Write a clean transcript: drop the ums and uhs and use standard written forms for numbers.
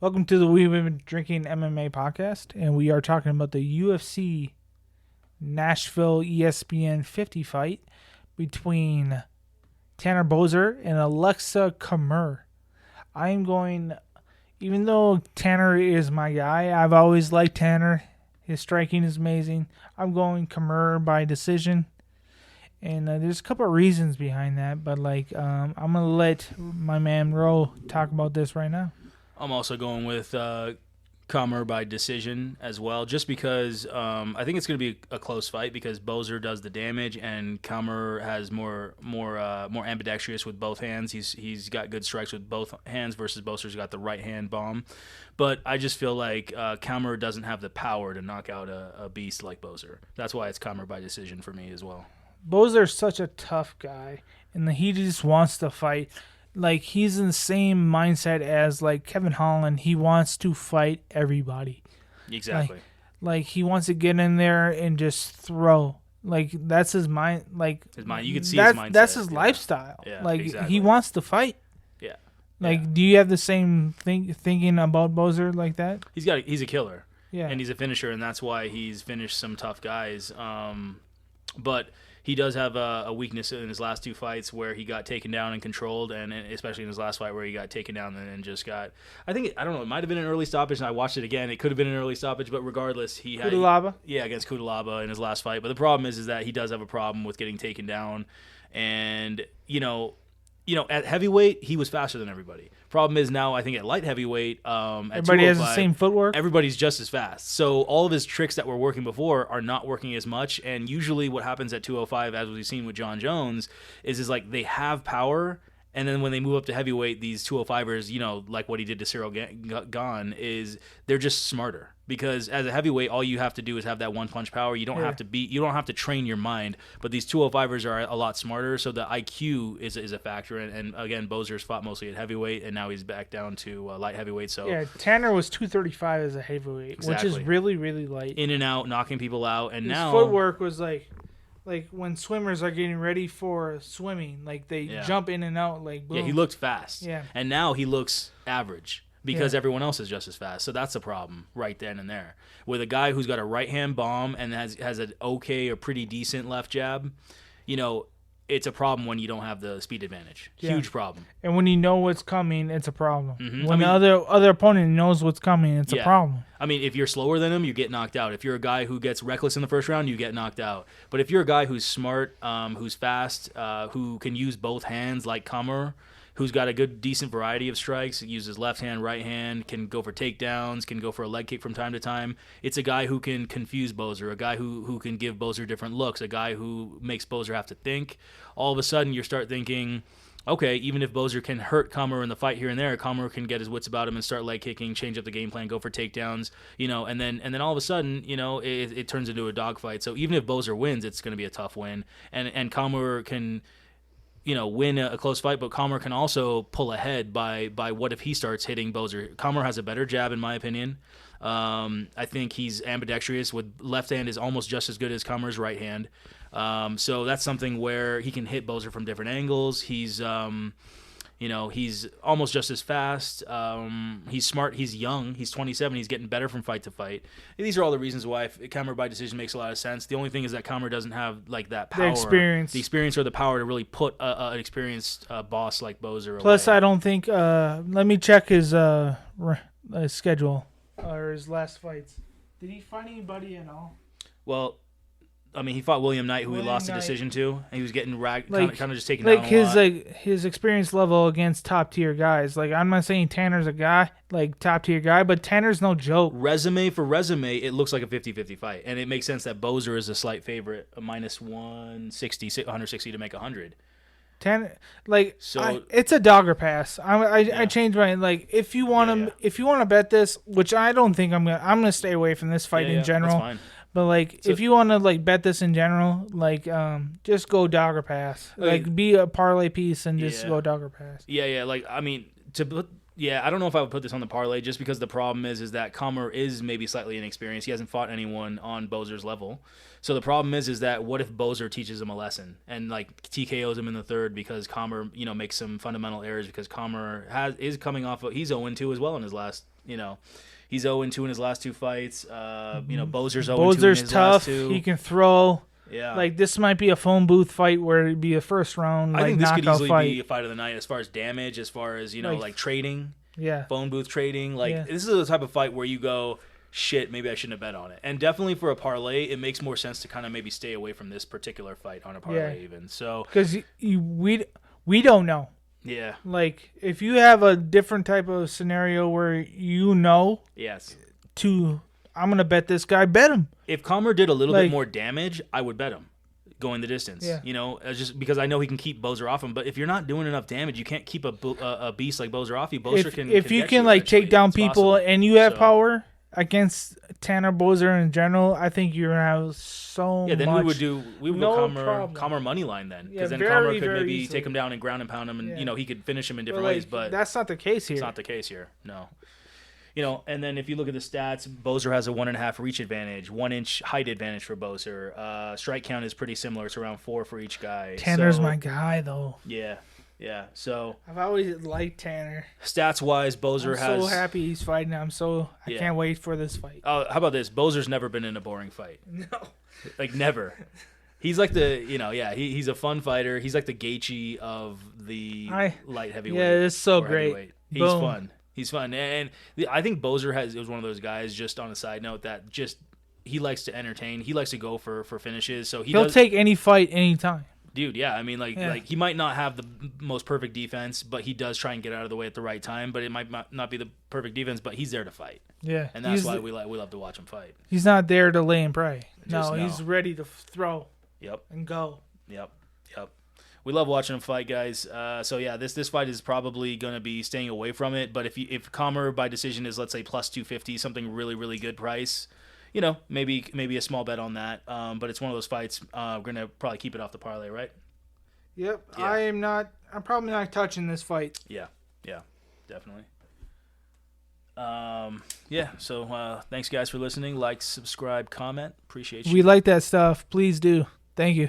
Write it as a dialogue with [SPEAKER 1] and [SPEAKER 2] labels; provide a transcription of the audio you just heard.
[SPEAKER 1] Welcome to the We've Been Drinking MMA podcast, and we are talking about the UFC Nashville ESPN 50 fight between Tanner Boser and Aleksa Camur. I'm going, even though Tanner is my guy, I've always liked Tanner. His striking is amazing. I'm going Camur by decision. And there's a couple of reasons behind that, but I'm going to let my man Ro talk about this right now.
[SPEAKER 2] I'm also going with Camur by decision as well, just because I think it's going to be a close fight because Bozer does the damage and Camur has more ambidextrous with both hands. He's got good strikes with both hands versus Bozer's got the right hand bomb. But I just feel like Camur doesn't have the power to knock out a beast like Bozer. That's why it's Camur by decision for me as well.
[SPEAKER 1] Bozer's such a tough guy, and he just wants to fight. Like, he's in the same mindset as, like, Kevin Holland. He wants to fight everybody.
[SPEAKER 2] Exactly.
[SPEAKER 1] Like he wants to get in there and just throw. Like, that's his mind. Like,
[SPEAKER 2] his mind. You can see his mindset.
[SPEAKER 1] That's his lifestyle.
[SPEAKER 2] Yeah,
[SPEAKER 1] like,
[SPEAKER 2] exactly.
[SPEAKER 1] he wants to fight.
[SPEAKER 2] Yeah.
[SPEAKER 1] Like, do you have the same thinking about Bozer like that?
[SPEAKER 2] He's a killer.
[SPEAKER 1] Yeah.
[SPEAKER 2] And he's a finisher, and that's why he's finished some tough guys. But he does have a weakness in his last two fights where he got taken down and controlled, and especially in his last fight where he got taken down and then just got. I don't know. It might have been an early stoppage, and I watched it again. It could have been an early stoppage, but regardless, he had.
[SPEAKER 1] Kudalaba?
[SPEAKER 2] Yeah, against Kudalaba in his last fight. But the problem is that he does have a problem with getting taken down, and at heavyweight he was faster than everybody. Problem is now I think at light heavyweight,
[SPEAKER 1] everybody has the same footwork.
[SPEAKER 2] Everybody's just as fast. So all of his tricks that were working before are not working as much. And usually what happens at 205, as we've seen with John Jones, is like they have power. And then when they move up to heavyweight, these 205ers, like what he did to Cyril Gahn, is they're just smarter. Because as a heavyweight, all you have to do is have that one punch power. You don't have to train your mind. But these 205ers are a lot smarter, so the IQ is a factor. And again, Bozer's fought mostly at heavyweight, and now he's back down to light heavyweight. So
[SPEAKER 1] yeah, Tanner was 235 as a heavyweight,
[SPEAKER 2] exactly.
[SPEAKER 1] Which is really, really light.
[SPEAKER 2] In and out, knocking people out, and
[SPEAKER 1] his
[SPEAKER 2] now
[SPEAKER 1] footwork was like when swimmers are getting ready for swimming, like they jump in and out, like boom.
[SPEAKER 2] Yeah, he looked fast.
[SPEAKER 1] Yeah,
[SPEAKER 2] and now he looks average. Because everyone else is just as fast. So that's a problem right then and there. With a guy who's got a right-hand bomb and has an okay or pretty decent left jab, it's a problem when you don't have the speed advantage.
[SPEAKER 1] Yeah.
[SPEAKER 2] Huge problem.
[SPEAKER 1] And when you know what's coming, it's a problem.
[SPEAKER 2] Mm-hmm.
[SPEAKER 1] When the other opponent knows what's coming, it's a problem.
[SPEAKER 2] I mean, if you're slower than him, you get knocked out. If you're a guy who gets reckless in the first round, you get knocked out. But if you're a guy who's smart, who's fast, who can use both hands like Camur, who's got a good, decent variety of strikes, uses left hand, right hand, can go for takedowns, can go for a leg kick from time to time. It's a guy who can confuse Bozer, a guy who can give Bozer different looks, a guy who makes Bozer have to think. All of a sudden, you start thinking, okay, even if Bozer can hurt Camur in the fight here and there, Camur can get his wits about him and start leg kicking, change up the game plan, go for takedowns, and then all of a sudden, it turns into a dogfight. So even if Bozer wins, it's going to be a tough win, and Camur can win a close fight, but Camur can also pull ahead by what if he starts hitting Bozer. Camur has a better jab, in my opinion. I think he's ambidextrous. With left hand is almost just as good as Camur's right hand. So that's something where he can hit Bozer from different angles. He's he's almost just as fast. He's smart. He's young. He's 27. He's getting better from fight to fight. And these are all the reasons why Camur by decision makes a lot of sense. The only thing is that Camur doesn't have like that power, the experience or the power to really put an experienced boss like Bozer.
[SPEAKER 1] Plus,
[SPEAKER 2] away.
[SPEAKER 1] I don't think. Let me check his schedule or his last fights. Did he fight anybody at all?
[SPEAKER 2] Well, I mean, he fought William Knight, who he lost a decision to, and he was getting kind of just taken down a lot.
[SPEAKER 1] His experience level against top tier guys. Like, I'm not saying Tanner's a guy top tier guy, but Tanner's no joke.
[SPEAKER 2] Resume for resume, it looks like a 50-50 fight, and it makes sense that Bozer is a slight favorite, a minus 160 to make 100.
[SPEAKER 1] Tanner, it's a dogger pass. I changed my if you want to bet this, which I don't think I'm gonna stay away from this fight in general.
[SPEAKER 2] That's fine.
[SPEAKER 1] But if you want to bet this in general, just go dogger pass. Be a parlay piece and just go dogger pass.
[SPEAKER 2] Yeah. I mean, Yeah, I don't know if I would put this on the parlay just because the problem is that Camur is maybe slightly inexperienced. He hasn't fought anyone on Boser's level. So the problem is that what if Bozer teaches him a lesson and like TKOs him in the third because Camur, makes some fundamental errors because Camur is coming off he's 0-2 as well in his last, he's 0-2 in his last 2 fights. Bozer's 0-2 in his
[SPEAKER 1] tough.
[SPEAKER 2] last 2.
[SPEAKER 1] He can throw.
[SPEAKER 2] Yeah.
[SPEAKER 1] Like, this might be a phone booth fight where it'd be a first round,
[SPEAKER 2] I think this could easily
[SPEAKER 1] fight.
[SPEAKER 2] be a fight of the night as far as damage, as far as, like trading.
[SPEAKER 1] Yeah.
[SPEAKER 2] Phone booth trading. Like,
[SPEAKER 1] Yeah.
[SPEAKER 2] this is the type of fight where you go, shit, maybe I shouldn't have bet on it. And definitely for a parlay, it makes more sense to kind of maybe stay away from this particular fight on a parlay even. So,
[SPEAKER 1] because we don't know.
[SPEAKER 2] Yeah.
[SPEAKER 1] Like, if you have a different type of scenario where
[SPEAKER 2] Yes.
[SPEAKER 1] I'm going to bet this guy, bet him.
[SPEAKER 2] If Camur did a little bit more damage, I would bet him going the distance.
[SPEAKER 1] Yeah.
[SPEAKER 2] Just because I know he can keep Bozer off him. But if you're not doing enough damage, you can't keep a beast like Bozer off you. Bozer
[SPEAKER 1] if you can like take down people and you have power against Tanner Bozer in general, I think you're gonna have so much.
[SPEAKER 2] Yeah, then we would go
[SPEAKER 1] problem.
[SPEAKER 2] Camur money line then, because
[SPEAKER 1] Yeah,
[SPEAKER 2] then Camur could
[SPEAKER 1] very
[SPEAKER 2] maybe
[SPEAKER 1] easily.
[SPEAKER 2] take him down and ground and pound him, and he could finish him in different
[SPEAKER 1] But,
[SPEAKER 2] ways. But
[SPEAKER 1] that's not the case here.
[SPEAKER 2] it's not the case here. No. And then if you look at the stats, Bozer has a 1.5 reach advantage, 1 inch height advantage for Bozer. Strike count is pretty similar. It's around 4 for each guy.
[SPEAKER 1] Tanner's my guy, though.
[SPEAKER 2] Yeah. So
[SPEAKER 1] I've always liked Tanner.
[SPEAKER 2] stats wise, Bozer
[SPEAKER 1] I'm
[SPEAKER 2] has.
[SPEAKER 1] so happy he's fighting. I can't wait for this fight.
[SPEAKER 2] How about this? Bozer's never been in a boring fight.
[SPEAKER 1] No.
[SPEAKER 2] Like, never. He's like he's a fun fighter. He's like the Gaethje of the light heavyweight.
[SPEAKER 1] Yeah, it's so great.
[SPEAKER 2] Heavyweight. He's fun. He's fun, and I think Bozer was one of those guys. Just on a side note, that he likes to entertain. He likes to go for finishes. So
[SPEAKER 1] he'll take any fight anytime.
[SPEAKER 2] Dude, yeah. I mean, like he might not have the most perfect defense, but he does try and get out of the way at the right time. But it might not be the perfect defense, but he's there to fight.
[SPEAKER 1] Yeah,
[SPEAKER 2] and that's why we love to watch him fight.
[SPEAKER 1] He's not there to lay and pray.
[SPEAKER 2] No.
[SPEAKER 1] He's ready to throw.
[SPEAKER 2] Yep.
[SPEAKER 1] And go.
[SPEAKER 2] Yep. We love watching him fight, guys. So yeah, this fight is probably going to be staying away from it. But if Camur by decision is, let's say, plus 250, something really really good price, maybe a small bet on that. But it's one of those fights. We're gonna probably keep it off the parlay, right?
[SPEAKER 1] Yep.
[SPEAKER 2] Yeah.
[SPEAKER 1] I'm probably not touching this fight.
[SPEAKER 2] Yeah, definitely. So thanks guys for listening. Like, subscribe, comment. Appreciate you.
[SPEAKER 1] We like that stuff. Please do. Thank you.